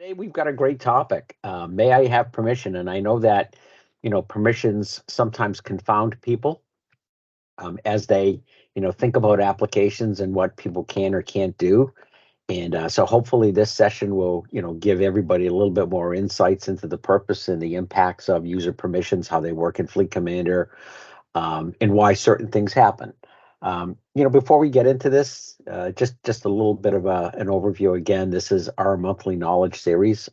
Today we've got a great topic. May I have permission? And I know that, permissions sometimes confound people as they, think about applications and what people can or can't do. And so hopefully this session will, give everybody a little bit more insights into the purpose and the impacts of user permissions, how they work in Fleet Commander, and why certain things happen. Before we get into this, just a little bit of an overview. Again, this is our monthly knowledge series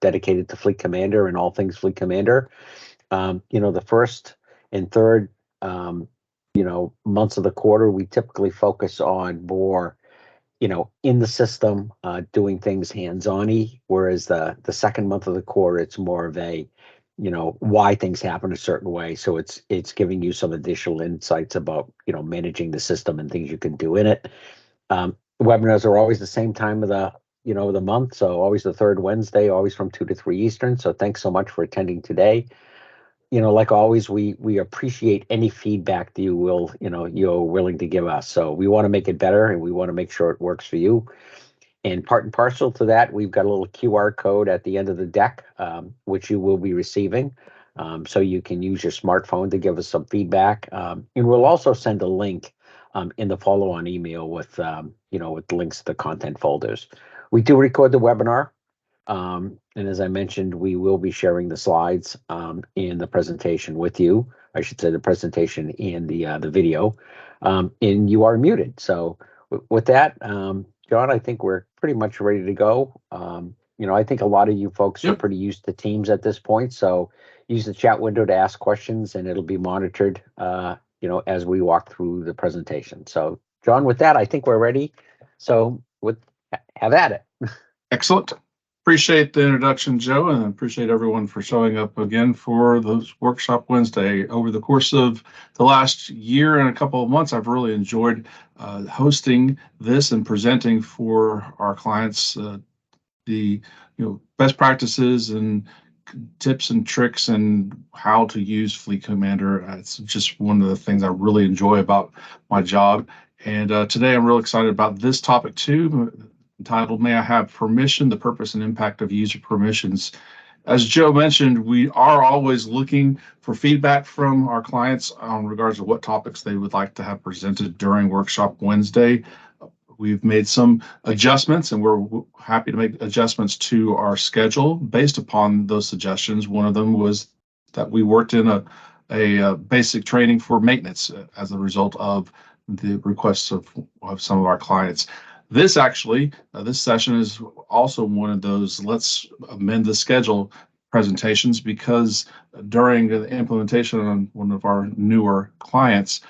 dedicated to Fleet Commander and all things Fleet Commander. The first and third, months of the quarter, we typically focus on more, in the system, doing things hands-on-y, whereas the second month of the quarter, it's more of a, why things happen a certain way. So it's giving you some additional insights about, managing the system and things you can do in it. Webinars are always the same time of the month. So always the third Wednesday, always from 2 to 3 Eastern. So thanks so much for attending today. Like always, we appreciate any feedback that you're willing to give us. So we want to make it better and we want to make sure it works for you. And part and parcel to that, we've got a little QR code at the end of the deck, which you will be receiving. So you can use your smartphone to give us some feedback. And we'll also send a link in the follow-on email with links to the content folders. We do record the webinar. And as I mentioned, we will be sharing the slides and the presentation with you. I should say the presentation and the video. And you are muted. So with that, John, I think we're pretty much ready to go. I think a lot of you folks are pretty used to Teams at this point. So use the chat window to ask questions and it'll be monitored, as we walk through the presentation. So John, with that, I think we're ready. So have at it. Excellent. Appreciate the introduction, Joe, and appreciate everyone for showing up again for those Workshop Wednesday. Over the course of the last year and a couple of months, I've really enjoyed hosting this and presenting for our clients the best practices and tips and tricks and how to use Fleet Commander. It's just one of the things I really enjoy about my job. And today I'm real excited about this topic too, entitled May I Have Permission? The Purpose and Impact of User Permissions. As Joe mentioned, we are always looking for feedback from our clients in regards to what topics they would like to have presented during Workshop Wednesday. We've made some adjustments and we're happy to make adjustments to our schedule based upon those suggestions. One of them was that we worked in a basic training for maintenance as a result of the requests of some of our clients. This session is also one of those let's amend the schedule presentations, because during the implementation on one of our newer clients,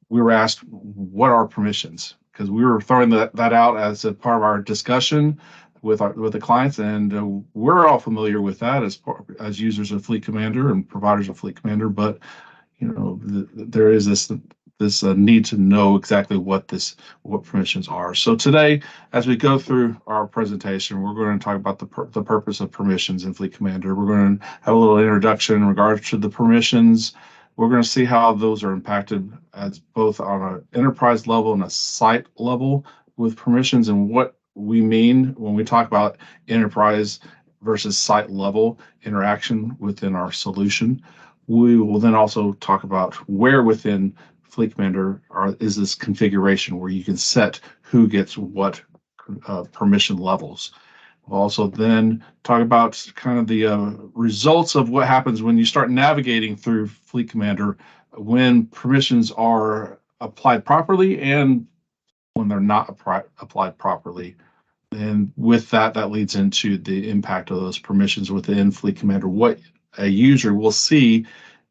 we were asked, what are permissions? Because we were throwing that out as a part of our discussion with the clients, and we're all familiar with that as users of Fleet Commander and providers of Fleet Commander. But there is this need to know exactly what permissions are. So today, as we go through our presentation, we're going to talk about the purpose of permissions in Fleet Commander. We're going to have a little introduction in regards to the permissions. We're going to see how those are impacted as both on an enterprise level and a site level with permissions, and what we mean when we talk about enterprise versus site level interaction within our solution. We will then also talk about where within Fleet Commander is this configuration where you can set who gets what permission levels. We'll also then talk about kind of the results of what happens when you start navigating through Fleet Commander when permissions are applied properly and when they're not applied properly. And with that leads into the impact of those permissions within Fleet Commander, what a user will see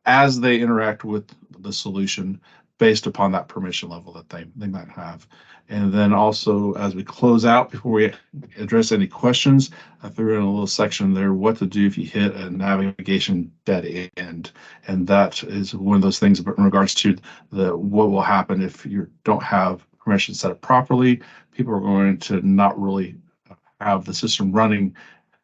as they interact with the solution based upon that permission level that they might have. And then also, as we close out, before we address any questions, I threw in a little section there, what to do if you hit a navigation dead end. And that is one of those things in regards to what will happen if you don't have permission set up properly. People are going to not really have the system running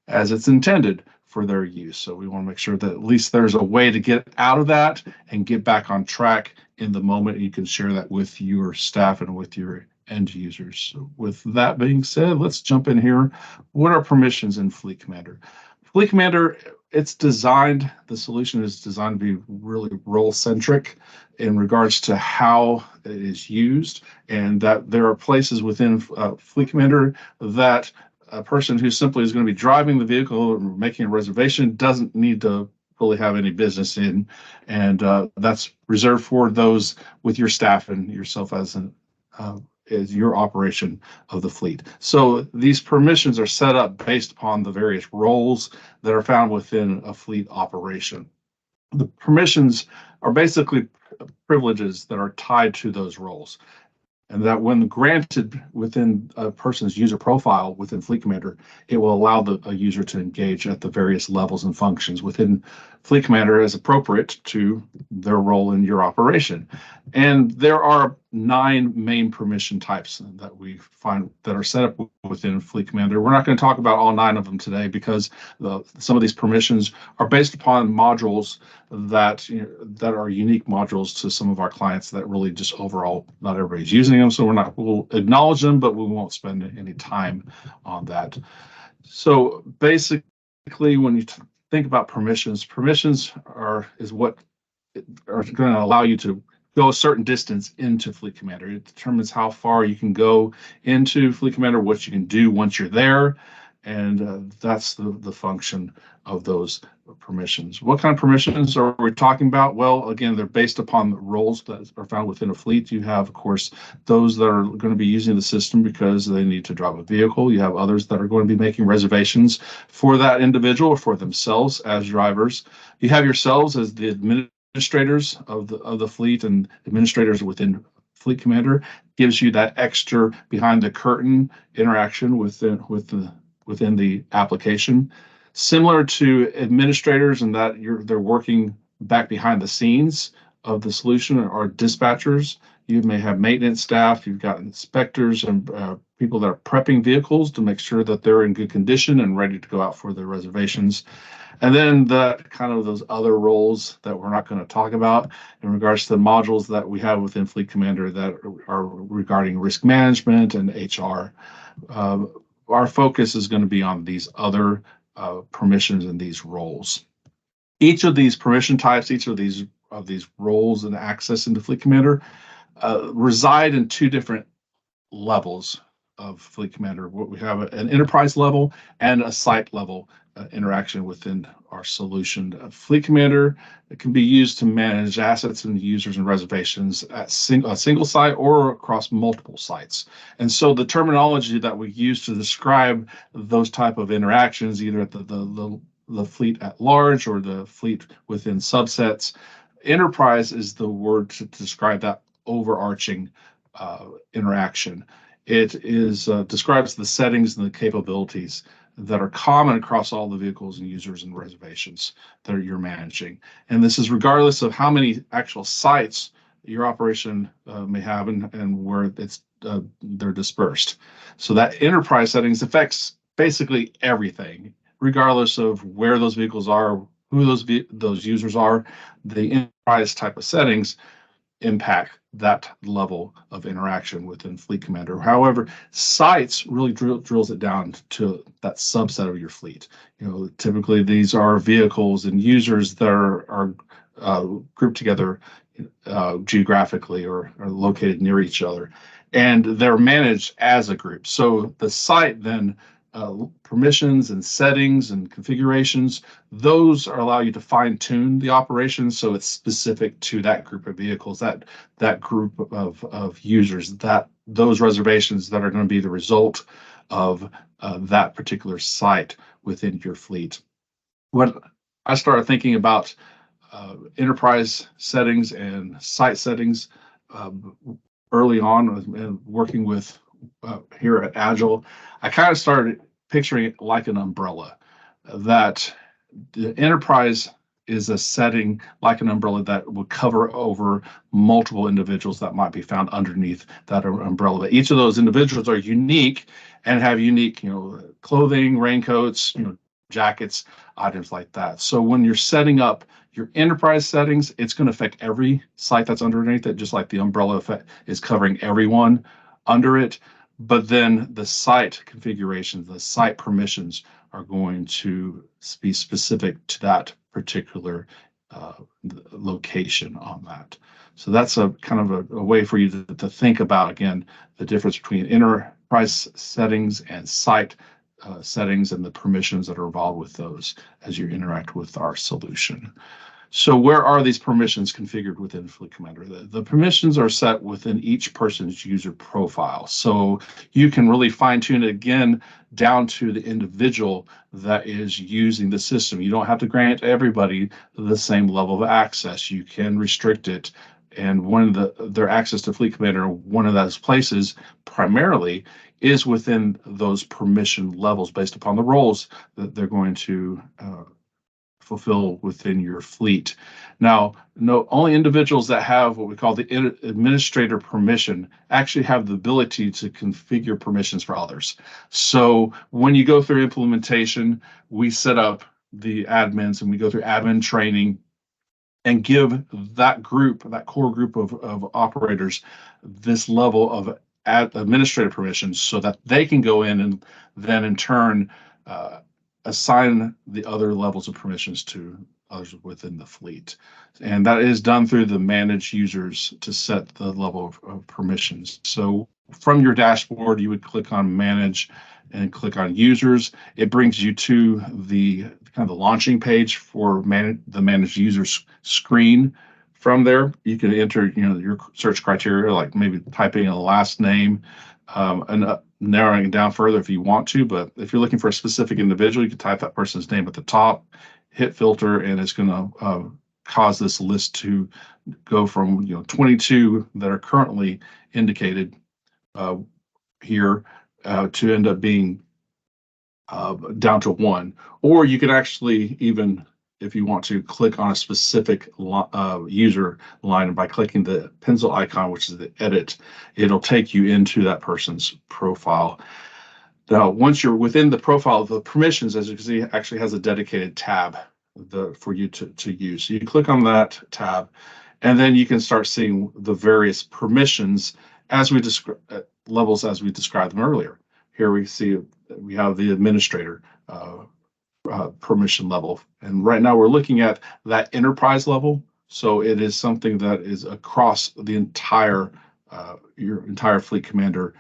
as it's intended for their use. So we want to make sure that at least there's a way to get out of that and get back on track in the moment. You can share that with your staff and with your end users. So with that being said, let's jump in here. What are permissions in Fleet Commander? Fleet Commander, the solution is designed to be really role-centric in regards to how it is used, and that there are places within Fleet Commander that a person who simply is going to be driving the vehicle or making a reservation doesn't need to really have any business in, and that's reserved for those with your staff and yourself as your operation of the fleet. So these permissions are set up based upon the various roles that are found within a fleet operation. The permissions are basically privileges that are tied to those roles, and that when granted within a person's user profile within Fleet Commander, it will allow a user to engage at the various levels and functions within Fleet Commander as appropriate to their role in your operation. And there are 9 main permission types that we find that are set up within Fleet Commander. We're not going to talk about all 9 of them today because some of these permissions are based upon modules that are unique modules to some of our clients that really just overall not everybody's using them. So we'll acknowledge them, but we won't spend any time on that. So basically, when you think about permissions is what are going to allow you to go a certain distance into Fleet Commander. It determines how far you can go into Fleet Commander, what you can do once you're there, and that's the function of those permissions. What kind of permissions are we talking about? Well, again, they're based upon the roles that are found within a fleet. You have, of course, those that are going to be using the system because they need to drive a vehicle. You have others that are going to be making reservations for that individual or for themselves as drivers. You have yourselves as the administrators of the fleet, and administrators within Fleet Commander gives you that extra behind the curtain interaction within the application, similar to administrators in that they're working back behind the scenes of the solution, or dispatchers. You may have maintenance staff, you've got inspectors and people that are prepping vehicles to make sure that they're in good condition and ready to go out for their reservations. And then those other roles that we're not going to talk about in regards to the modules that we have within Fleet Commander that are regarding risk management and HR. Our focus is going to be on these other permissions and these roles. Each of these permission types, each of these roles and access into Fleet Commander reside in 2 different levels of Fleet Commander. We have an enterprise level and a site level interaction within our solution. Fleet Commander, it can be used to manage assets and users and reservations at a single site or across multiple sites. And so the terminology that we use to describe those type of interactions, either at the fleet at large or the fleet within subsets, enterprise is the word to describe that overarching interaction. It describes the settings and the capabilities that are common across all the vehicles and users and reservations that you're managing. And this is regardless of how many actual sites your operation may have and where they're dispersed. So that enterprise settings affects basically everything, regardless of where those vehicles are, who those users are. The enterprise type of settings impact that level of interaction within Fleet Commander. However, sites really drills it down to that subset of your fleet. Typically these are vehicles and users that are grouped together geographically or are located near each other, and they're managed as a group. So the site then permissions and settings and configurations, those allow you to fine tune the operation so it's specific to that group of vehicles, that group of users, those reservations that are going to be the result of that particular site within your fleet. When I started thinking about enterprise settings and site settings early on and working with here at Agile, I kind of started picturing it like an umbrella, that the enterprise is a setting like an umbrella that would cover over multiple individuals that might be found underneath that umbrella. But each of those individuals are unique and have unique, clothing, raincoats, jackets, items like that. So when you're setting up your enterprise settings, it's going to affect every site that's underneath it, just like the umbrella effect is covering everyone under it, but then the site configurations, the site permissions are going to be specific to that particular location on that. So that's a kind of a way for you to think about, again, the difference between enterprise settings and site settings and the permissions that are involved with those as you interact with our solution. So where are these permissions configured within FleetCommander? The permissions are set within each person's user profile. So you can really fine tune it again down to the individual that is using the system. You don't have to grant everybody the same level of access. You can restrict it. And one of their access to FleetCommander, one of those places primarily is within those permission levels based upon the roles that they're going to fulfill within your fleet. Now, only individuals that have what we call the administrator permission actually have the ability to configure permissions for others. So when you go through implementation, we set up the admins and we go through admin training and give that group, that core group of operators, this level of administrative permissions so that they can go in and then in turn assign the other levels of permissions to others within the fleet. And that is done through the manage users to set the level of permissions. So from your dashboard, you would click on manage and click on users. It brings you to the kind of the launching page for the managed users screen. From there, you can enter your search criteria, like maybe typing a last name and narrowing it down further if you want to. But if you're looking for a specific individual, you can type that person's name at the top, hit filter, and it's going to cause this list to go from 22 that are currently indicated here to end up being down to 1. Or you can actually even, if you want to, click on a specific user line, and by clicking the pencil icon, which is the edit, it'll take you into that person's profile. Now, once you're within the profile, the permissions, as you can see, actually has a dedicated tab for you to use. So you click on that tab, and then you can start seeing the various permissions as we levels as we described them earlier. Here we see we have the administrator permission level, and right now we're looking at that enterprise level. So it is something that is across the entire your entire FleetCommander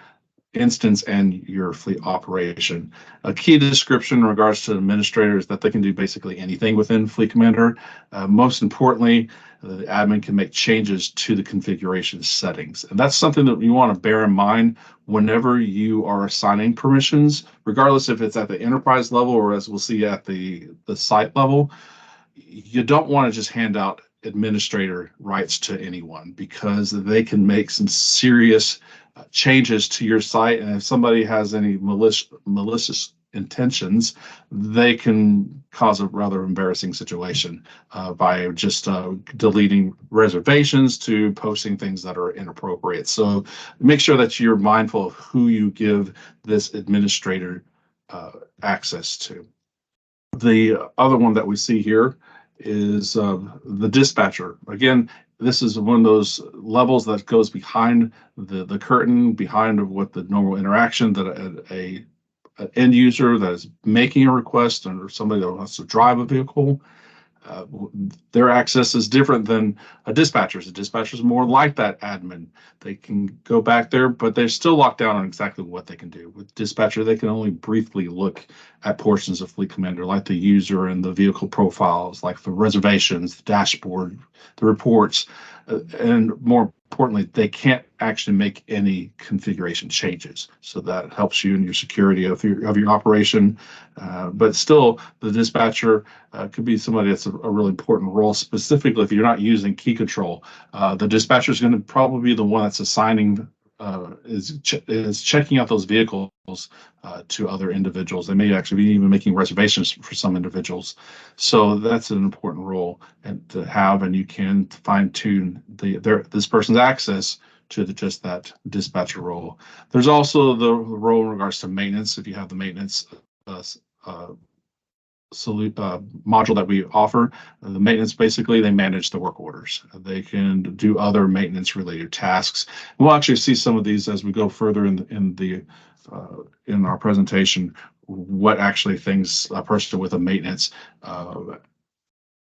instance and your fleet operation. A key description in regards to administrators that they can do basically anything within FleetCommander. Most importantly, the admin can make changes to the configuration settings. And that's something that you want to bear in mind whenever you are assigning permissions, regardless if it's at the enterprise level or, as we'll see, at the site level. You don't want to just hand out administrator rights to anyone, because they can make some serious changes to your site, and if somebody has any malicious intentions, they can cause a rather embarrassing situation by just deleting reservations to posting things that are inappropriate. So make sure that you're mindful of who you give this administrator access to. The other one that we see here is the dispatcher. Again, this is one of those levels that goes behind the curtain, behind what the normal interaction that an end user that is making a request, or somebody that wants to drive a vehicle. Their access is different than a dispatcher's. A dispatcher is more like that admin. They can go back there, but they're still locked down on exactly what they can do. With dispatcher, they can only briefly look at portions of FleetCommander, like the user and the vehicle profiles, like the reservations, the dashboard, the reports, and more importantly, they can't actually make any configuration changes. So that helps you in your security of your operation. But still, the dispatcher could be somebody that's a really important role, specifically if you're not using key control. The dispatcher is going to probably be the one that's assigning, is checking out those vehicles to other individuals. They may actually be even making reservations for some individuals. So that's an important role to have, and you can fine tune this person's access to just that dispatcher role. There's also the role in regards to maintenance. If you have the maintenance module that we offer. The maintenance, basically, they manage the work orders. They can do other maintenance related tasks. We'll actually see some of these as we go further in our presentation, what actually things a person with a maintenance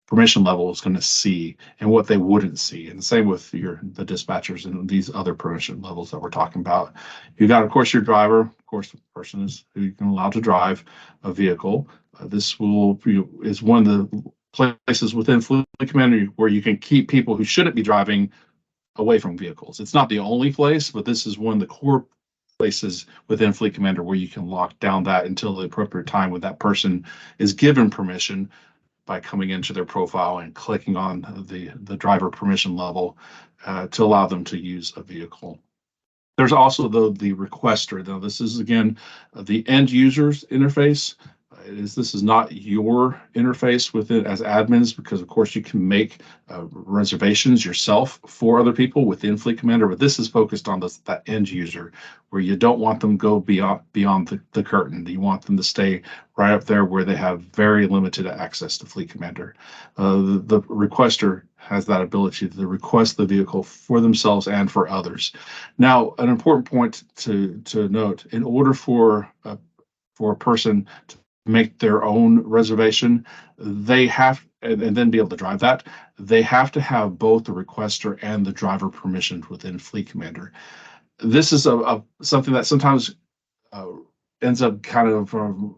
permission level is going to see and what they wouldn't see. And the same with the dispatchers and these other permission levels that we're talking about. You got, of course, your driver. Of course, the person is who you can allow to drive a vehicle. This is one of the places within FleetCommander where you can keep people who shouldn't be driving away from vehicles. It's not the only place, but this is one of the core places within FleetCommander where you can lock down that until the appropriate time when that person is given permission by coming into their profile and clicking on the driver permission level to allow them to use a vehicle. There's also the requester. Now, this is, again, the end user's interface. This is not your interface with it as admins, because of course you can make reservations yourself for other people within FleetCommander, but this is focused on that end user, where you don't want them to go beyond the curtain. You want them to stay right up there where they have very limited access to FleetCommander. The requester has that ability to request the vehicle for themselves and for others. Now, an important point to note: in order for a person to make their own reservation, they have, and then be able to drive that, they have to have both the requester and the driver permissions within FleetCommander. This is something that sometimes ends up kind of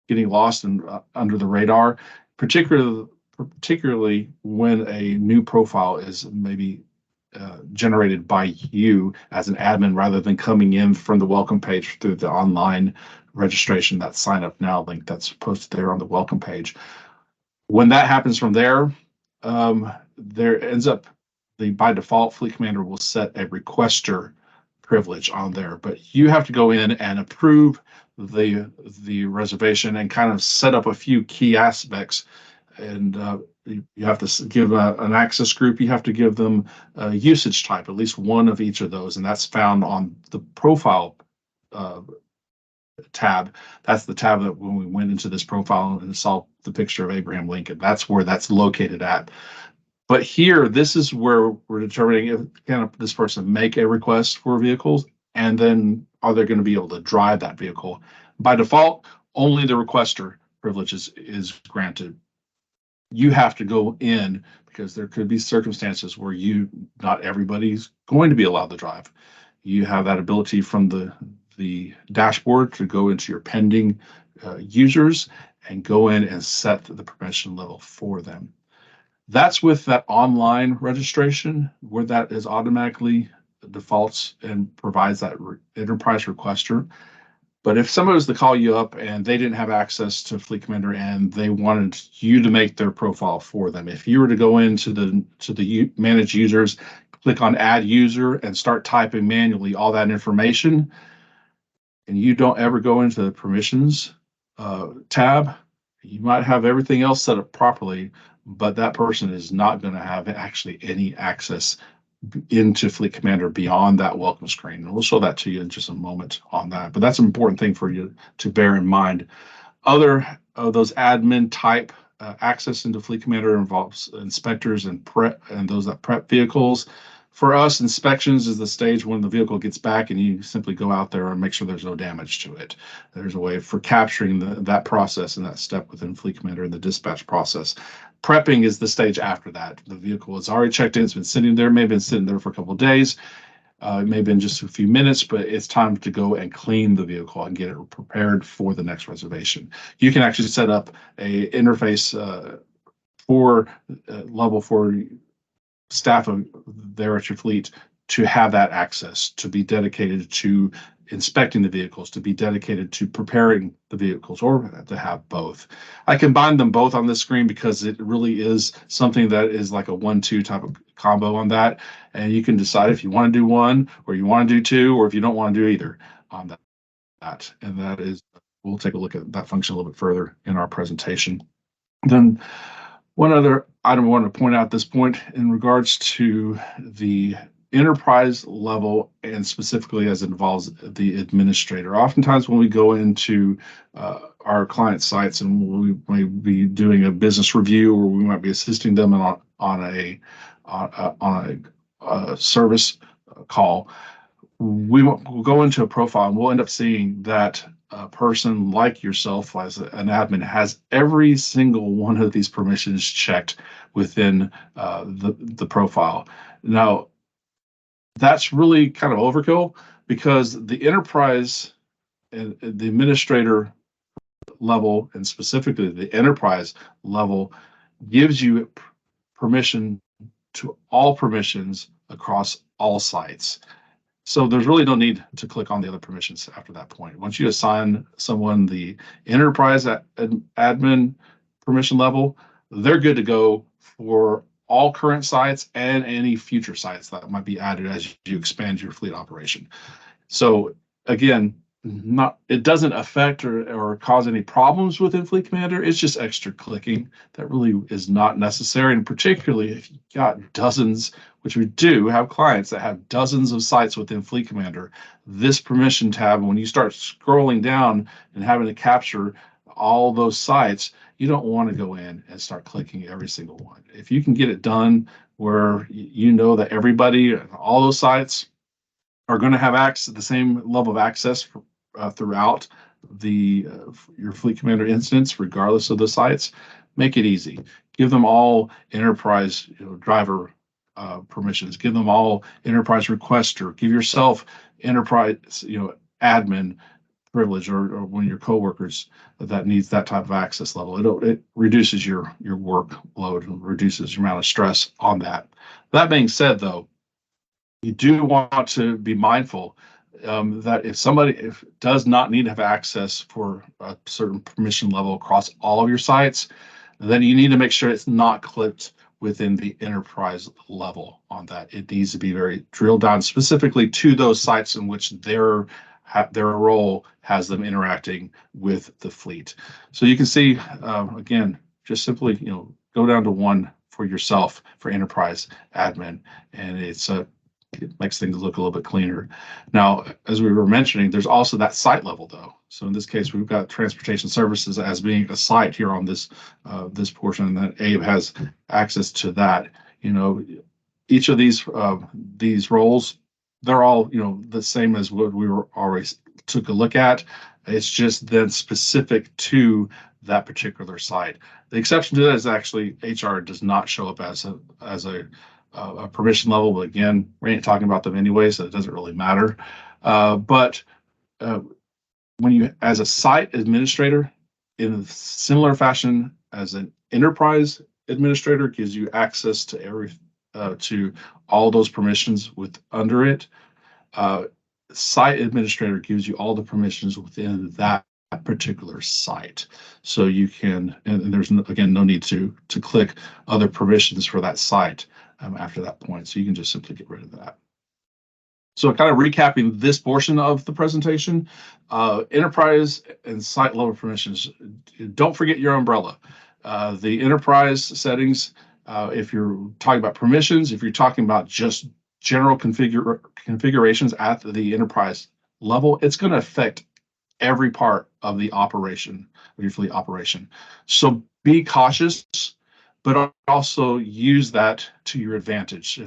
getting lost and under the radar, particularly when a new profile is maybe generated by you as an admin, rather than coming in from the welcome page through the online registration, that sign up now link that's posted there on the welcome page. When that happens from there, there ends up by default, FleetCommander will set a requester privilege on there, but you have to go in and approve the reservation and kind of set up a few key aspects. And you have to give an access group. You have to give them a usage type, at least one of each of those, and that's found on the profile tab. That's the tab that when we went into this profile and saw the picture of Abraham Lincoln, that's where that's located at. But here, this is where we're determining if can this person make a request for vehicles, and then are they going to be able to drive that vehicle. By default, only the requester privilege is granted. You have to go in, because there could be circumstances where not everybody's going to be allowed to drive. You have that ability from the dashboard to go into your pending users and go in and set the permission level for them. That's with that online registration, where that is automatically defaults and provides that enterprise requester. But if somebody was to call you up and they didn't have access to FleetCommander and they wanted you to make their profile for them, if you were to go into the manage users, click on add user and start typing manually all that information, and you don't ever go into the permissions tab, you might have everything else set up properly, but that person is not going to have actually any access into FleetCommander beyond that welcome screen. And we'll show that to you in just a moment on that. But that's an important thing for you to bear in mind. Other of those admin type access into FleetCommander involves inspectors and prep, and those that prep vehicles. For us, inspections is the stage when the vehicle gets back and you simply go out there and make sure there's no damage to it. There's a way for capturing that process and that step within FleetCommander in the dispatch process. Prepping is the stage after that. The vehicle is already checked in. It's been sitting there, maybe been sitting there for a couple of days. It may have been just a few minutes, but it's time to go and clean the vehicle and get it prepared for the next reservation. You can actually set up a interface level for staff there at your fleet to have that access, to be dedicated to inspecting the vehicles, to be dedicated to preparing the vehicles, or to have both. I combined them both on this screen because it really is something that is like a 1-2 type of combo on that. And you can decide if you want to do one, or you want to do two, or if you don't want to do either on that. And that is, we'll take a look at that function a little bit further in our presentation. Then one other item I want to point out at this point in regards to the enterprise level, and specifically as it involves the administrator. Oftentimes when we go into our client sites, and we might be doing a business review, or we might be assisting them on a service call. We'll go into a profile, and we'll end up seeing that a person like yourself as an admin has every single one of these permissions checked within the profile. Now, that's really kind of overkill, because the enterprise and the administrator level, and specifically the enterprise level, gives you permission to all permissions across all sites. So there's really no need to click on the other permissions after that point. Once you assign someone the enterprise admin permission level, they're good to go for all current sites and any future sites that might be added as you expand your fleet operation. So again, it doesn't affect or cause any problems within FleetCommander. It's just extra clicking that really is not necessary. And particularly if you've got dozens, which we do have clients that have dozens of sites within FleetCommander, this permission tab, when you start scrolling down and having to capture all those sites, you don't want to go in and start clicking every single one. If you can get it done where you know that everybody, all those sites are going to have access, the same level of access throughout your FleetCommander instance, regardless of the sites, make it easy. Give them all enterprise driver permissions. Give them all enterprise requester. Give yourself enterprise admin privilege, or one of your coworkers that needs that type of access level. It reduces your workload and reduces your amount of stress on that. That being said, though, you do want to be mindful that if somebody does not need to have access for a certain permission level across all of your sites, then you need to make sure it's not clipped within the enterprise level on that. It needs to be very drilled down specifically to those sites in which their role has them interacting with the fleet. So you can see, again, just simply go down to one for yourself for enterprise admin, and it makes things look a little bit cleaner. Now, as we were mentioning, there's also that site level, though. So in this case, we've got transportation services as being a site here on this portion, and that Abe has access to that. Each of these roles, they're all the same as what we were already took a look at. It's just then specific to that particular site. The exception to that is actually HR does not show up as a permission level, but again, we ain't talking about them anyway, so it doesn't really matter. But when you, as a site administrator, in a similar fashion as an enterprise administrator, gives you access to to all those permissions under it. Site administrator gives you all the permissions within that particular site, so you can, and there's again no need to click other permissions for that site after that point, so you can just simply get rid of that. So kind of recapping this portion of the presentation, enterprise and site level permissions, don't forget your umbrella. The enterprise settings, if you're talking about permissions, if you're talking about just general configurations at the enterprise level, it's going to affect every part of the operation, of your fleet operation. So be cautious, but also use that to your advantage.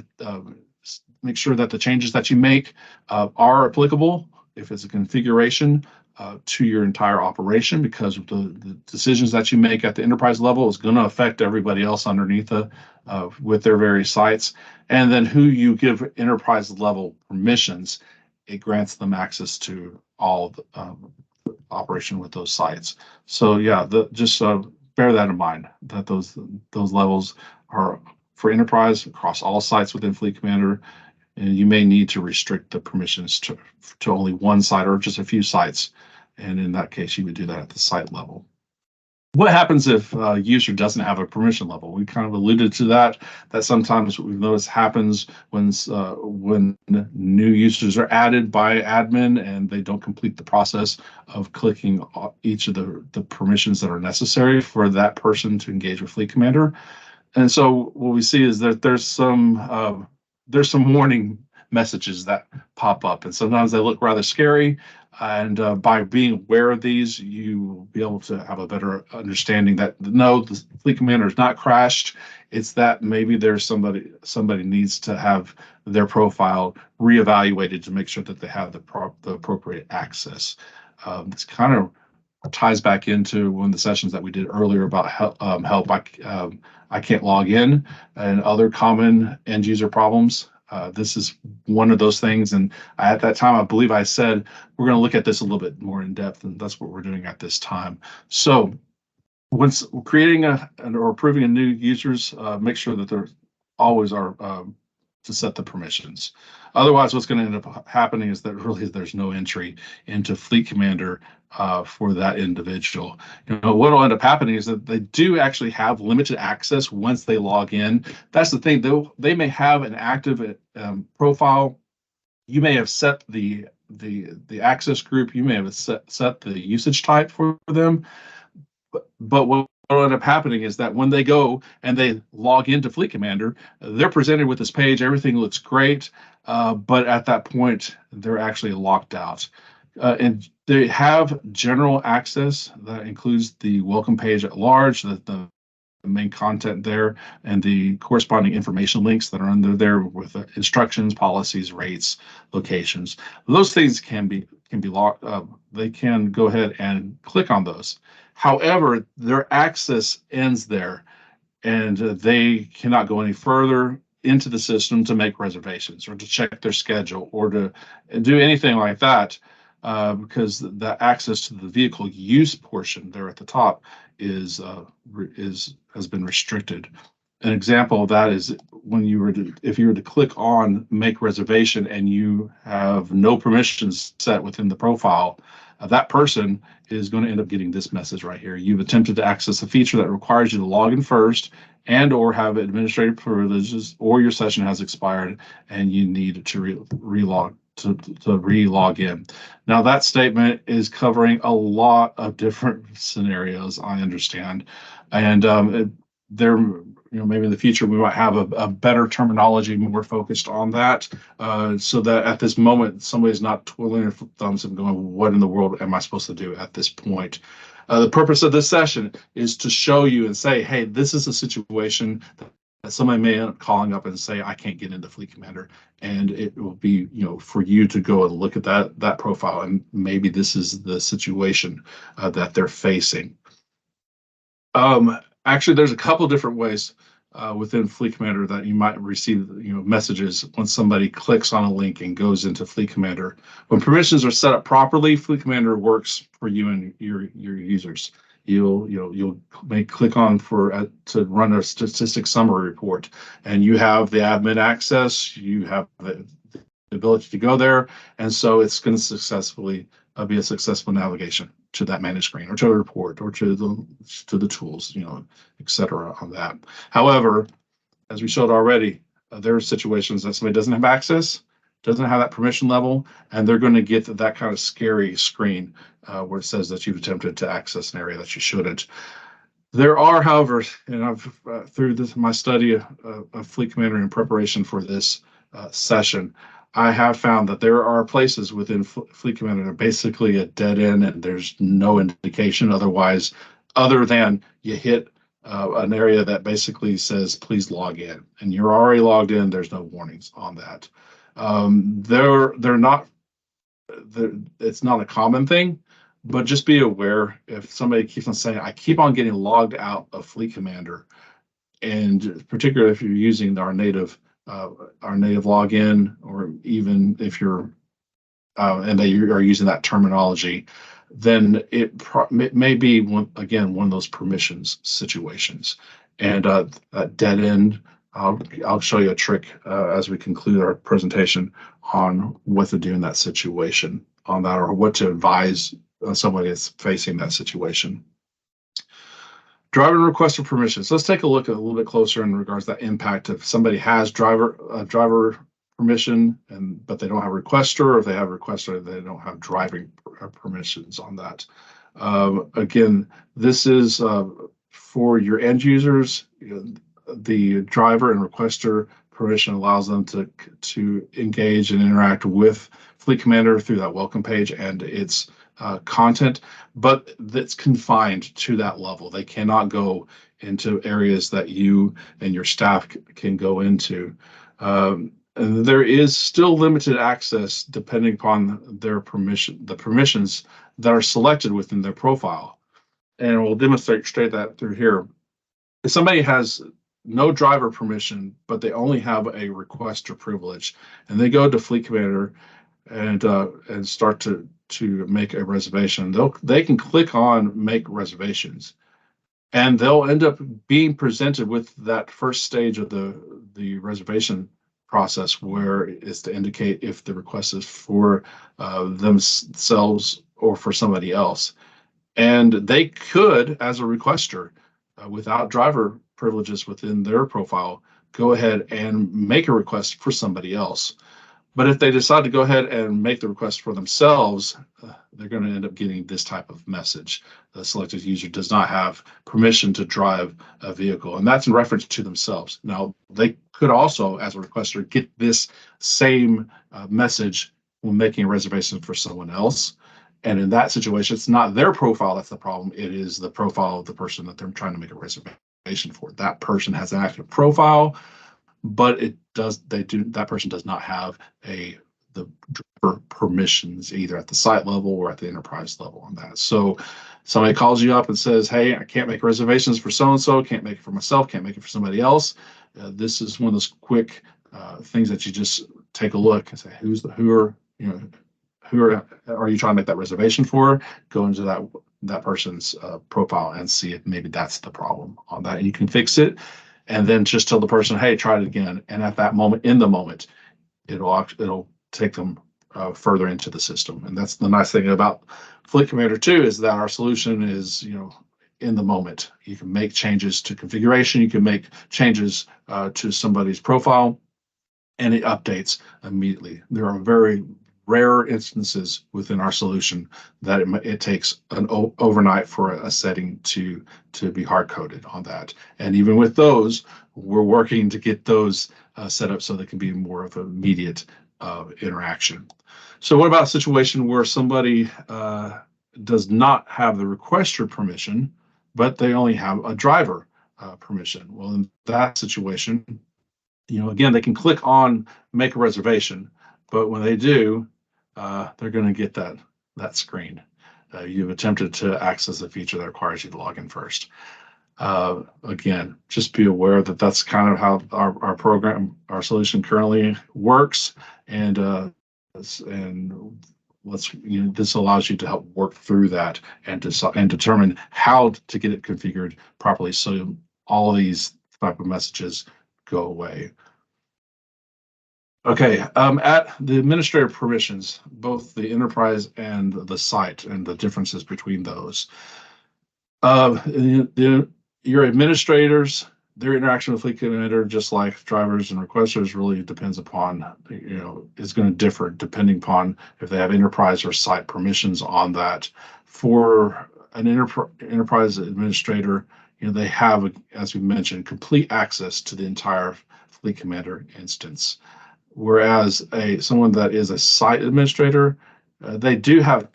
Make sure that the changes that you make are applicable, if it's a configuration, to your entire operation, because the decisions that you make at the enterprise level is going to affect everybody else underneath with their various sites. And then who you give enterprise level permissions, it grants them access to all the operation with those sites. So yeah, just bear that in mind, that those levels are for enterprise across all sites within FleetCommander, and you may need to restrict the permissions to only one site or just a few sites. And in that case, you would do that at the site level. What happens if a user doesn't have a permission level? We kind of alluded to that sometimes we've noticed happens when new users are added by admin and they don't complete the process of clicking each of the permissions that are necessary for that person to engage with FleetCommander. And so what we see is that there's some warning messages that pop up, and sometimes they look rather scary. And by being aware of these, you will be able to have a better understanding that no, the Fleet Commander is not crashed. It's that maybe there's somebody needs to have their profile reevaluated to make sure that they have the appropriate access. This kind of ties back into one of the sessions that we did earlier about help. I can't log in and other common end user problems. This is one of those things. And at that time, I believe I said, we're going to look at this a little bit more in depth. And that's what we're doing at this time. So once creating or approving a new users, make sure that there always are to set the permissions. Otherwise, what's going to end up happening is that really there's no entry into Fleet Commander for that individual. What will end up happening is that they do actually have limited access once they log in. That's the thing, though. They may have an active profile. You may have set the access group. You may have set the usage type for them. But what will end up happening is that when they go and they log into Fleet Commander, they're presented with this page. Everything looks great, but at that point, they're actually locked out. And they have general access that includes the welcome page at large, the main content there, and the corresponding information links that are under there with instructions, policies, rates, locations. Those things can be locked up. They can go ahead and click on those. However, their access ends there, and they cannot go any further into the system to make reservations or to check their schedule or to do anything like that, because the access to the vehicle use portion there at the top has been restricted. An example of that is when if you were to click on make reservation and you have no permissions set within the profile, that person is going to end up getting this message right here. You've attempted to access a feature that requires you to log in first and or have administrative privileges, or your session has expired and you need to relog in. Now that statement is covering a lot of different scenarios, I understand, and maybe in the future we might have a better terminology more focused on that, so that at this moment somebody's not twiddling their thumbs and going, what in the world am I supposed to do at this point? The purpose of this session is to show you and say, hey, this is a situation that somebody may end up calling up and say, I can't get into Fleet Commander, and it will be, for you to go and look at that profile, and maybe this is the situation that they're facing. Actually, there's a couple different ways within Fleet Commander that you might receive, messages when somebody clicks on a link and goes into Fleet Commander. When permissions are set up properly, Fleet Commander works for you and your users. You'll may click on to run a statistics summary report, and you have the admin access. You have the ability to go there, and so it's going to successfully be a successful navigation to that managed screen or to a report or to the tools, et cetera, on that. However, as we showed already, there are situations that somebody doesn't have access, doesn't have that permission level, and they're going to get that kind of scary screen where it says that you've attempted to access an area that you shouldn't. There are, however, and I've through my study of Fleet Commander in preparation for this session, I have found that there are places within Fleet Commander that are basically a dead end, and there's no indication otherwise, other than you hit an area that basically says, please log in, and you're already logged in. There's no warnings on that. It's not a common thing, but just be aware if somebody keeps on saying, I keep on getting logged out of Fleet Commander, and particularly if you're using our native login, or even if you're and that you are using that terminology, then it may be one of those permissions situations. And that dead end, I'll show you a trick as we conclude our presentation on what to do in that situation on that, or what to advise somebody that's facing that situation. Driver and requester permissions. Let's take a look a little bit closer in regards to that impact. If somebody has driver permission but they don't have requester, or if they have requester, they don't have driving permissions on that. Again, this is for your end users. The driver and requester permission allows them to engage and interact with FleetCommander through that welcome page and its content, but that's confined to that level. They cannot go into areas that you and your staff can go into. And there is still limited access depending upon their the permissions that are selected within their profile. And we'll demonstrate that through here. If somebody has no driver permission, but they only have a requester privilege, and they go to FleetCommander and start to make a reservation, they can click on make reservations, and they'll end up being presented with that first stage of the reservation process, where it's to indicate if the request is for themselves or for somebody else. And they could, as a requester, without driver privileges within their profile, go ahead and make a request for somebody else. But if they decide to go ahead and make the request for themselves, they're going to end up getting this type of message. The selected user does not have permission to drive a vehicle, and that's in reference to themselves. Now, they could also, as a requester, get this same message when making a reservation for someone else. And in that situation, it's not their profile that's the problem. It is the profile of the person that they're trying to make a reservation for. That person has an active profile, but that person does not have the driver permissions either at the site level or at the enterprise level on that. So somebody calls you up and says, hey, I can't make reservations for so-and-so, can't make it for myself, can't make it for somebody else. This is one of those quick things that you just take a look and say, who are you trying to make that reservation for? Go into that person's profile and see if maybe that's the problem on that, and you can fix it. And then just tell the person, hey, try it again. And at that moment, it'll take them further into the system. And that's the nice thing about FleetCommander 2, is that our solution is, in the moment. You can make changes to configuration. You can make changes to somebody's profile, and it updates immediately. There are very rare instances within our solution that it takes an overnight for a setting to be hard coded on that. And even with those, we're working to get those set up so they can be more of an immediate interaction. So what about a situation where somebody does not have the requester permission, but they only have a driver permission? Well, in that situation, again, they can click on make a reservation, but when they do, they're going to get that screen. You've attempted to access a feature that requires you to log in first. Again, just be aware that that's kind of how our solution currently works, and this allows you to help work through that and determine how to get it configured properly, so all of these type of messages go away. Okay, at the administrator permissions, both the enterprise and the site, and the differences between those. Your administrators, their interaction with FleetCommander, just like drivers and requesters, really depends upon, is going to differ depending upon if they have enterprise or site permissions on that. For an enterprise administrator, they have, as we mentioned, complete access to the entire FleetCommander instance. Whereas someone that is a site administrator, they do have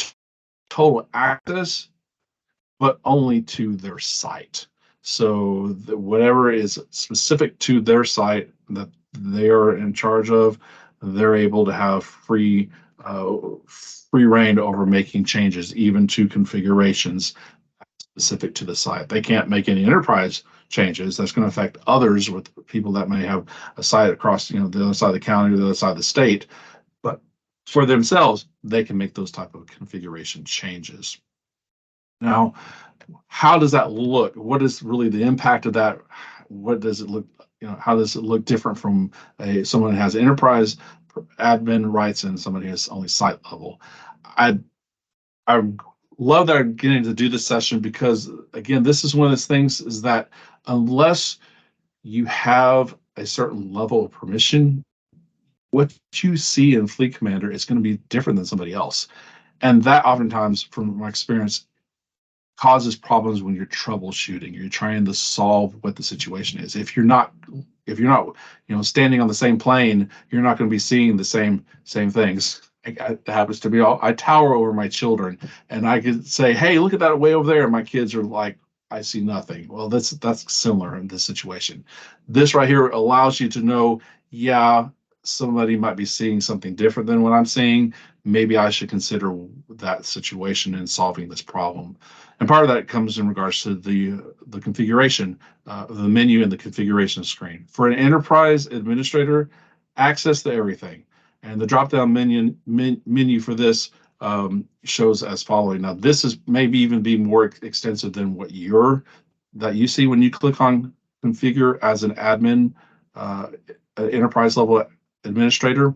total access, but only to their site. So whatever is specific to their site that they are in charge of, they're able to have free reign over making changes, even to configurations specific to the site. They can't make any enterprise changes that's going to affect others, with people that may have a site across the other side of the county or the other side of the state. But for themselves, they can make those type of configuration changes. Now, how does that look? What is really the impact of that? What does it look, how does it look different from someone who has enterprise admin rights and somebody who has only site level? I love that I'm getting to do this session, because again, this is one of those things, is that unless you have a certain level of permission, what you see in FleetCommander is going to be different than somebody else. And that oftentimes, from my experience, causes problems when you're troubleshooting. You're trying to solve what the situation is. If you're not if you're not, standing on the same plane, you're not going to be seeing the same things. It happens to be I tower over my children, and I could say, "Hey, look at that way over there," and my kids are like, "I see nothing." Well, that's similar in this situation. This right here allows you to know, yeah, somebody might be seeing something different than what I'm seeing. Maybe I should consider that situation in solving this problem. And part of that comes in regards to the configuration, the menu and the configuration screen. For an enterprise administrator, access to everything. And the drop-down menu for this shows as following. Now, this is maybe even be more extensive than what that you see when you click on configure as an admin, enterprise level administrator.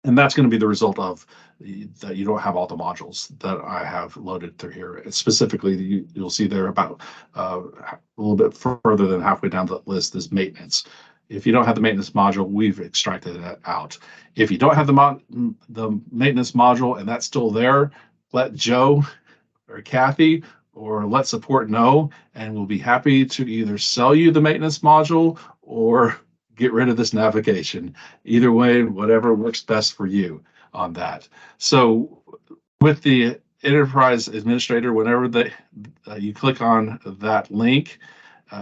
And that's going to be the result of that you don't have all the modules that I have loaded through here. Specifically, you'll see there about a little bit further than halfway down the list is maintenance. If you don't have the maintenance module, we've extracted that out. If you don't have the maintenance module and that's still there, let Joe or Kathy or let support know, and we'll be happy to either sell you the maintenance module or get rid of this navigation. Either way, whatever works best for you on that. So with the enterprise administrator, whenever you click on that link,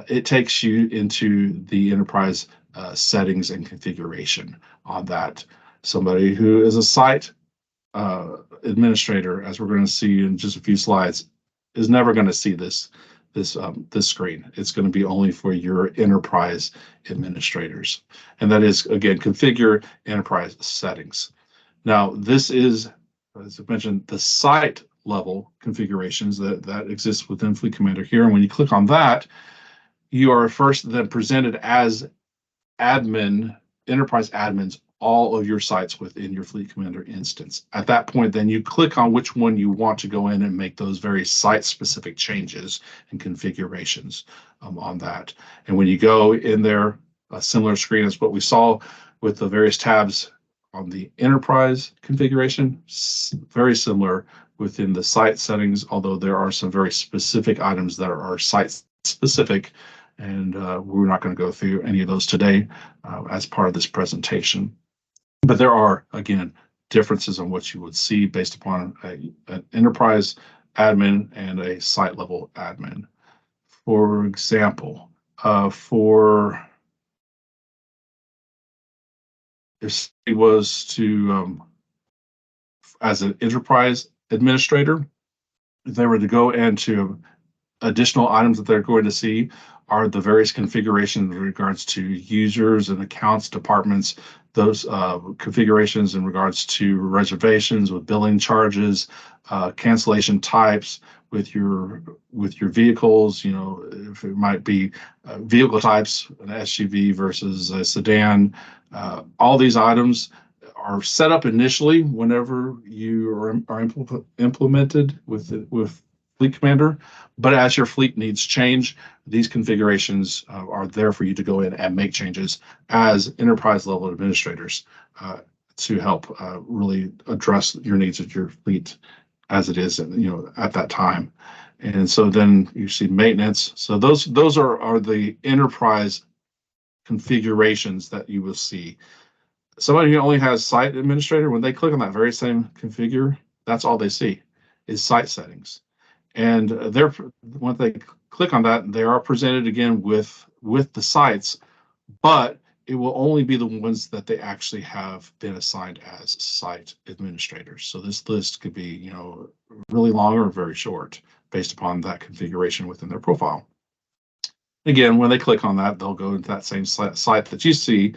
it takes you into the enterprise settings and configuration on that. Somebody who is a site administrator, as we're going to see in just a few slides, is never going to see this screen. It's going to be only for your enterprise administrators. And that is, again, configure enterprise settings. Now, this is, as I mentioned, the site level configurations that exist within FleetCommander here. And when you click on that, you are first then presented as enterprise admins, all of your sites within your FleetCommander instance. At that point, then you click on which one you want to go in and make those very site-specific changes and configurations on that. And when you go in there, a similar screen as what we saw with the various tabs on the enterprise configuration, very similar within the site settings, although there are some very specific items that are site-specific, and we're not going to go through any of those today as part of this presentation. But there are, again, differences on what you would see based upon an enterprise admin and a site level admin. For example, if it was to, as an enterprise administrator, if they were to go into additional items that they're going to see are the various configurations in regards to users and accounts, departments, those configurations in regards to reservations with billing charges, cancellation types with your vehicles, if it might be vehicle types, an SUV versus a sedan. All these items are set up initially whenever you are implemented with FleetCommander, but as your fleet needs change, these configurations are there for you to go in and make changes as enterprise level administrators to help really address your needs of your fleet as it is, at that time. And so then you see maintenance. So those are the enterprise configurations that you will see. Somebody who only has site administrator, when they click on that very same configure, that's all they see is site settings. And when they click on that, they are presented again with the sites, but it will only be the ones that they actually have been assigned as site administrators. So this list could be, really long or very short based upon that configuration within their profile. Again, when they click on that, they'll go into that same site that you see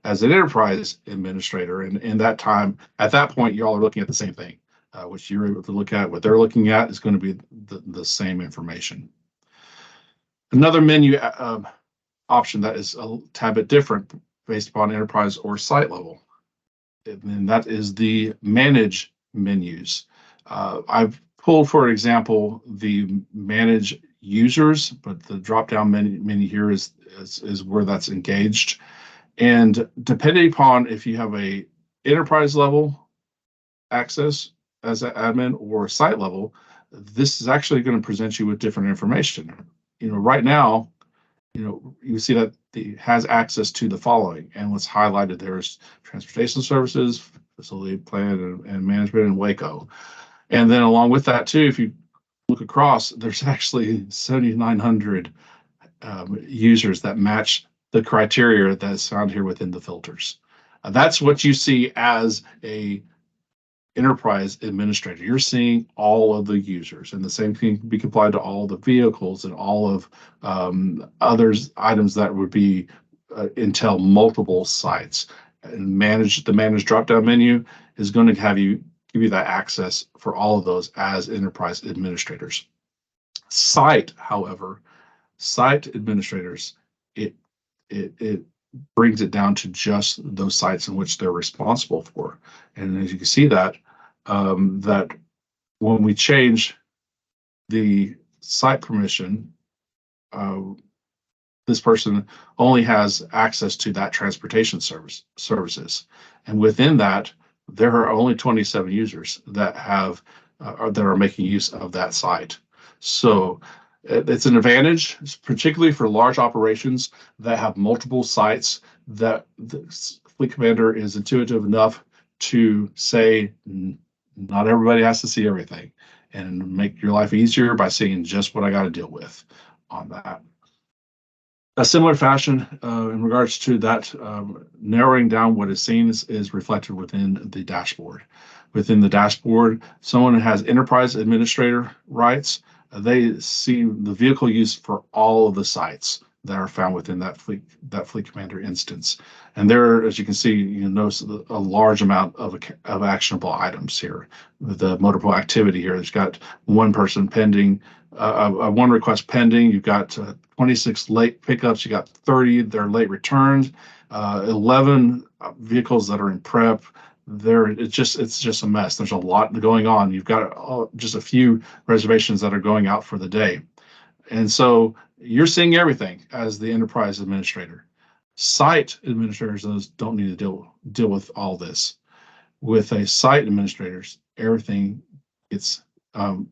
as an enterprise administrator. And in that time, at that point, y'all are looking at the same thing. Which you're able to look at. What they're looking at is going to be the same information. Another menu option that is a tad bit different based upon enterprise or site level, and that is the manage menus. I've pulled, for example, the manage users, but the drop-down menu here is where that's engaged. And depending upon if you have a enterprise level access as an admin or site level, this is actually going to present you with different information. Right now, you see that has access to the following. And what's highlighted there is transportation services, facility plan and management, and Waco. And then along with that too, if you look across, there's actually 7,900 users that match the criteria that's found here within the filters. That's what you see as a enterprise administrator. You're seeing all of the users, and the same thing can be applied to all the vehicles and all of others items that would be entail multiple sites. And the manage drop-down menu is going to give you that access for all of those as enterprise administrators. Site, however, site administrators, it brings it down to just those sites in which they're responsible for. And as you can see that when we change the site permission, this person only has access to that transportation services. And within that, there are only 27 users that are making use of that site. So it's an advantage, particularly for large operations that have multiple sites, that the FleetCommander is intuitive enough to say, not everybody has to see everything, and make your life easier by seeing just what I got to deal with on that. A similar fashion in regards to that, narrowing down what is seen is reflected within the dashboard. Within the dashboard, someone who has enterprise administrator rights, they see the vehicle use for all of the sites that are found within that FleetCommander instance. And there, as you can see, you notice a large amount of actionable items here. The motor pool activity here, there's got one person pending, one request pending. You've got 26 late pickups. You got 30 that are late returns, 11 vehicles that are in prep. It's just a mess. There's a lot going on. You've got just a few reservations that are going out for the day. And so you're seeing everything as the enterprise administrator. Site administrators don't need to deal with all this. With a site administrators, everything gets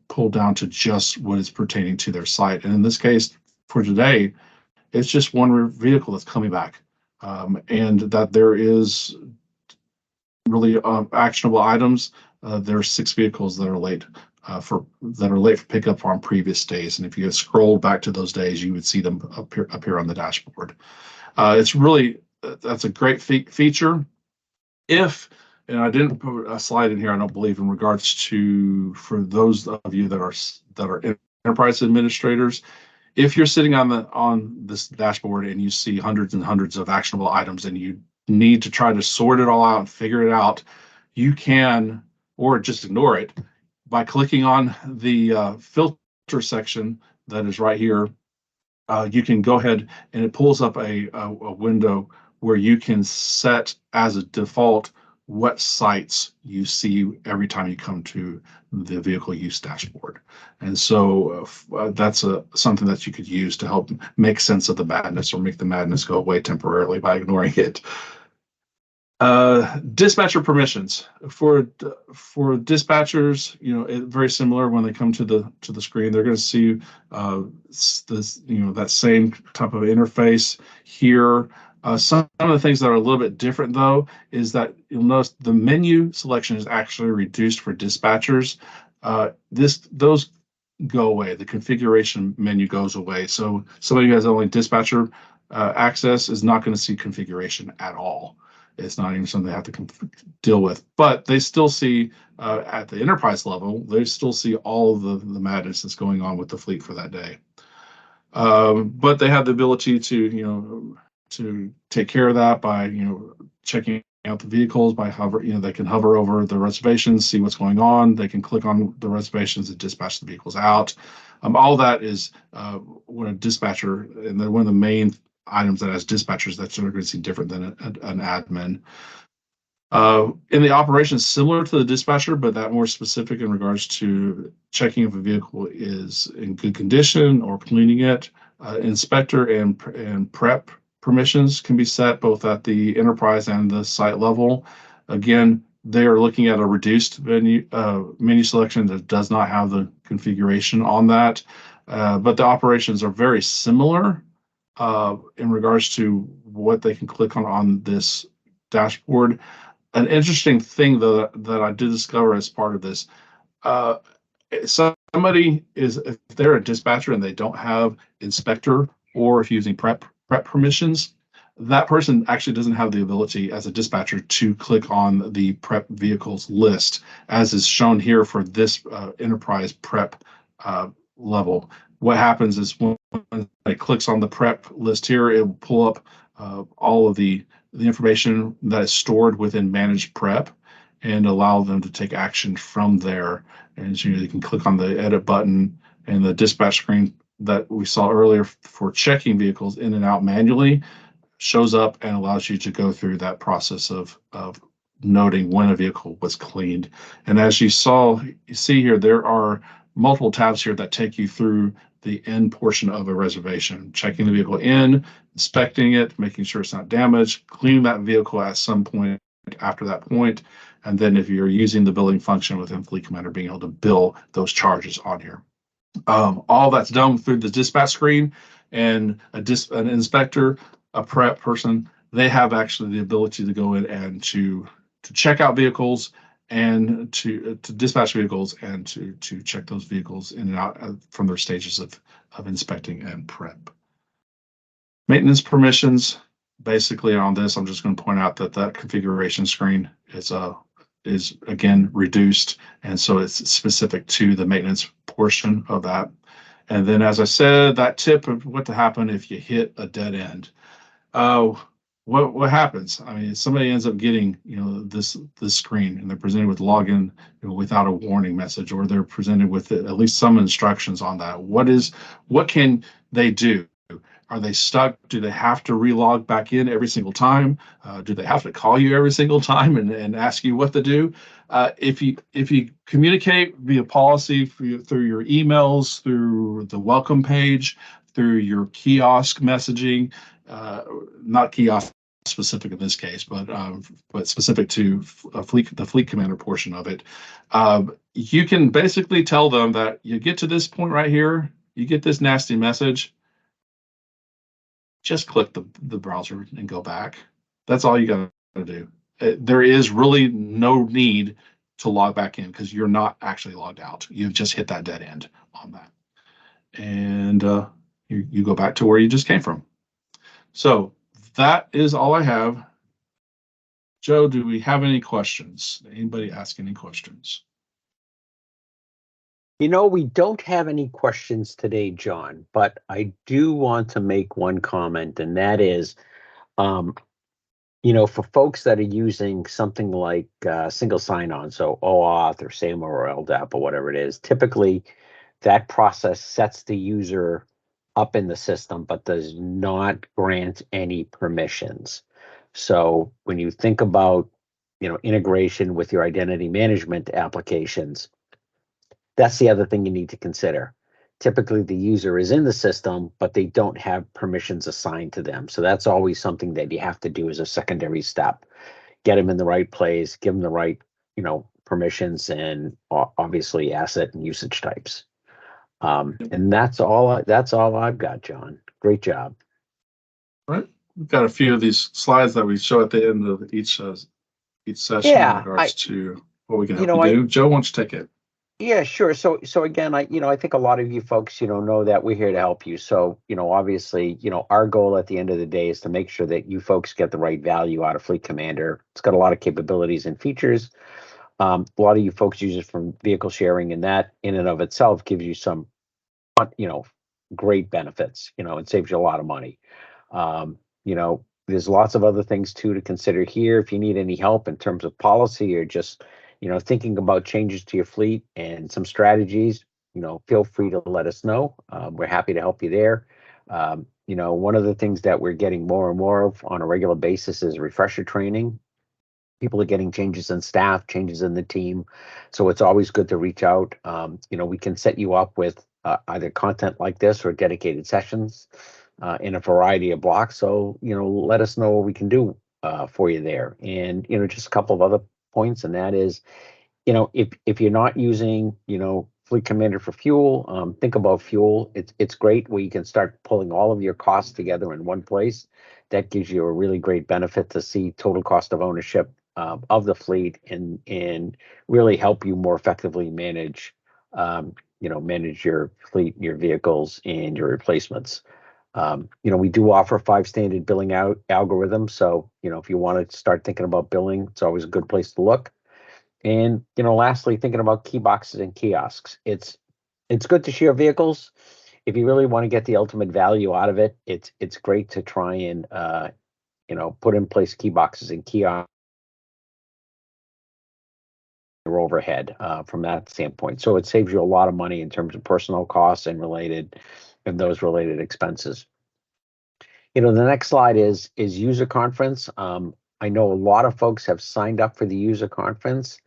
pulled down to just what is pertaining to their site. And in this case, for today, it's just one vehicle that's coming back, and that there is really actionable items. There are 6 vehicles that are late for pickup on previous days, and if you scroll back to those days, you would see them appear on the dashboard. That's a great feature. And I didn't put a slide in here, I don't believe, in regards to, for those of you that are enterprise administrators, if you're sitting on this dashboard and you see hundreds and hundreds of actionable items and you need to try to sort it all out and figure it out, you can, or just ignore it by clicking on the filter section that is right here. You can go ahead and it pulls up a window where you can set as a default what sites you see every time you come to the vehicle use dashboard. And so that's something that you could use to help make sense of the madness, or make the madness go away temporarily by ignoring it. Dispatcher permissions for dispatchers, very similar. When they come to the screen, they're going to see this, that same type of interface here. Some of the things that are a little bit different, though, is that you'll notice the menu selection is actually reduced for dispatchers. Those go away. The configuration menu goes away. So somebody who has only dispatcher access is not going to see configuration at all. It's not even something they have to deal with. But they still see, at the enterprise level, they still see all of the madness that's going on with the fleet for that day. But they have the ability to take care of that by checking out the vehicles, by they can hover over the reservations, see what's going on. They can click on the reservations and dispatch the vehicles out. All that is what a dispatcher, and one of the main items that has dispatchers that you're going to see different than an admin. In the operations, similar to the dispatcher, but that more specific in regards to checking if a vehicle is in good condition or cleaning it. Inspector and prep permissions can be set both at the enterprise and the site level. Again, they are looking at a reduced menu selection that does not have the configuration on that. But the operations are very similar. in regards to what they can click on this dashboard. An interesting thing though that I did discover as part of this, uh, somebody is, if they're a dispatcher and they don't have inspector, or if using prep permissions, that person actually doesn't have the ability as a dispatcher to click on the prep vehicles list, as is shown here for this enterprise prep level. What happens is when it clicks on the prep list here, it will pull up all of the information that is stored within managed prep and allow them to take action from there. And so you can click on the edit button, and the dispatch screen that we saw earlier for checking vehicles in and out manually shows up and allows you to go through that process of noting when a vehicle was cleaned. And as you see here, there are multiple tabs here that take you through the end portion of a reservation, checking the vehicle in, inspecting it, making sure it's not damaged, cleaning that vehicle at some point after that point, and then if you're using the billing function within FleetCommander, being able to bill those charges on here. All that's done through the dispatch screen, and an inspector, a prep person, they have actually the ability to go in and to check out vehicles and to dispatch vehicles and to check those vehicles in and out from their stages of inspecting and prep. Maintenance permissions, basically on this, I'm just going to point out that that configuration screen is again reduced, and so it's specific to the maintenance portion of that. And then, as I said, that tip of what to happen if you hit a dead end. What happens? I mean, somebody ends up getting this screen, and they're presented with login without a warning message, or they're presented with at least some instructions on that. What can they do? Are they stuck? Do they have to relog back in every single time? Do they have to call you every single time and ask you what to do? If you communicate via policy through your emails, through the welcome page, through your kiosk messaging, not kiosk specific in this case, but specific to the FleetCommander portion of it, you can basically tell them that you get to this point right here, you get this nasty message, just click the browser and go back. That's all you got to do. There is really no need to log back in because you're not actually logged out. You've just hit that dead end on that. And you go back to where you just came from. So that is all I have. Joe, do we have any questions? Anybody ask any questions? We don't have any questions today, John, but I do want to make one comment, and that is, for folks that are using something like single sign-on, so OAuth or SAML or LDAP or whatever it is, typically that process sets the user up in the system, but does not grant any permissions. So when you think about, integration with your identity management applications, that's the other thing you need to consider. Typically, the user is in the system, but they don't have permissions assigned to them. So that's always something that you have to do as a secondary step. Get them in the right place, give them the right, permissions, and obviously asset and usage types. And that's all I've got, John. Great job. All right. We've got a few of these slides that we show at the end of each session in regards to what we can help you do. Joe, why don't you take it? Yeah, sure. So again, I think a lot of you folks, know that we're here to help you. So, obviously, our goal at the end of the day is to make sure that you folks get the right value out of FleetCommander. It's got a lot of capabilities and features. A lot of you folks use it from vehicle sharing, and that in and of itself gives you some, great benefits, and saves you a lot of money. There's lots of other things too to consider here. If you need any help in terms of policy or just, thinking about changes to your fleet and some strategies, feel free to let us know. We're happy to help you there. One of the things that we're getting more and more of on a regular basis is refresher training. People are getting changes in staff, changes in the team. So it's always good to reach out. We can set you up with either content like this or dedicated sessions in a variety of blocks. So, let us know what we can do for you there. And, just a couple of other points, and that is, if you're not using, FleetCommander for fuel. Think about fuel. It's great where you can start pulling all of your costs together in one place. That gives you a really great benefit to see total cost of ownership of the fleet and really help you more effectively manage manage your fleet, your vehicles, and your replacements. We do offer 5 standard billing out algorithms. So, if you want to start thinking about billing, it's always a good place to look. And, lastly, thinking about key boxes and kiosks. It's good to share vehicles. If you really want to get the ultimate value out of it, it's great to try and put in place key boxes and kiosks or overhead from that standpoint. So it saves you a lot of money in terms of personnel costs and those related expenses. The next slide is user conference. I know a lot of folks have signed up for the user conference.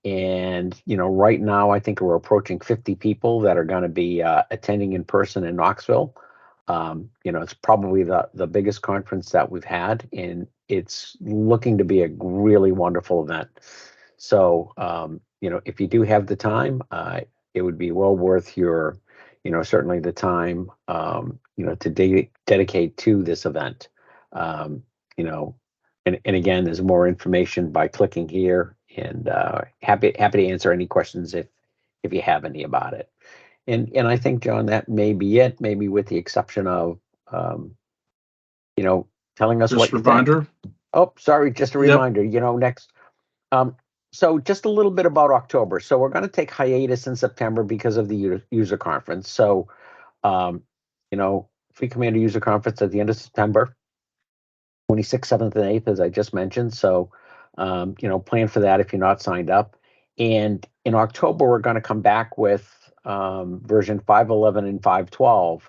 And, right now, I think we're approaching 50 people that are going to be attending in person in Knoxville. It's probably the biggest conference that we've had, and it's looking to be a really wonderful event. So, if you do have the time, it would be well worth your, certainly the time, to dedicate to this event. And again, there's more information by clicking here, and happy to answer any questions if you have any about it. And I think, John, that may be it, maybe with the exception of telling us Just what you reminder. think. Oh, sorry, just a Yep. reminder. Next. So just a little bit about October. So we're going to take hiatus in September because of the user conference. So, FleetCommander user conference at the end of September. 26th, 7th, and 8th, as I just mentioned. So, plan for that if you're not signed up. And in October, we're going to come back with version 5.11 and 5.12,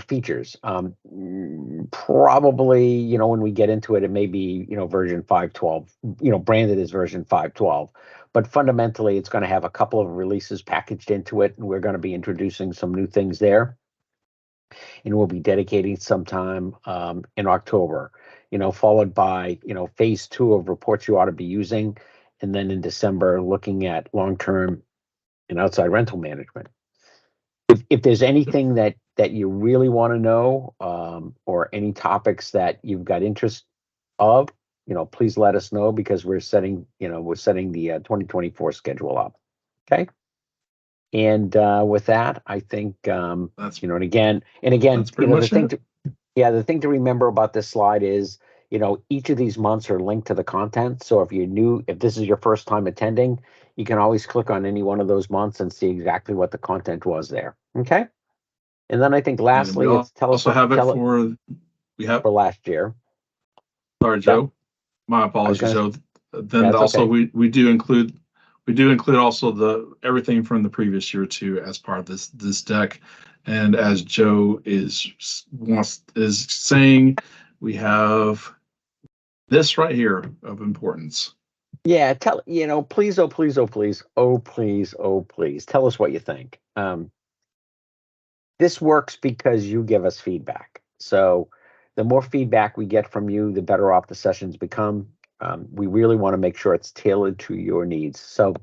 features. Probably, when we get into it, it may be, version 5.12, branded as version 5.12. But fundamentally, it's going to have a couple of releases packaged into it, and we're going to be introducing some new things there. And we'll be dedicating some time in October, followed by, phase 2 of reports you ought to be using. And then in December, looking at long-term and outside rental management. If there's anything that you really want to know or any topics that you've got interest of, please let us know because we're setting the 2024 schedule up. Okay. And with that, I think That's and again, that's pretty much the thing to remember about this slide is, each of these months are linked to the content. So if this is your first time attending, you can always click on any one of those months and see exactly what the content was there. Okay. And then I think lastly, we it's tell us also what have it tell it for we have. for last year. Sorry, Joe. My apologies, Joe. Then That's also okay. we do include also the everything from the previous year too as part of this deck. And as Joe is saying, we have this right here of importance. Yeah, please, oh please, oh please, oh please, oh please, tell us what you think. This works because you give us feedback. So the more feedback we get from you, the better off the sessions become. We really want to make sure it's tailored to your needs. So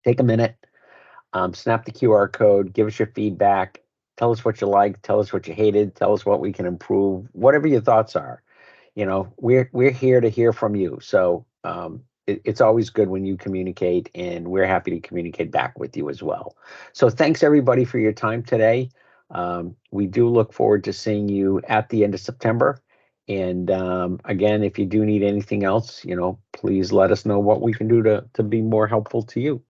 take a minute, snap the QR code, give us your feedback, tell us what you liked, tell us what you hated, tell us what we can improve, whatever your thoughts are. We're here to hear from you. So it's always good when you communicate, and we're happy to communicate back with you as well. So thanks everybody for your time today. We do look forward to seeing you at the end of September. And again, if you do need anything else, please let us know what we can do to be more helpful to you.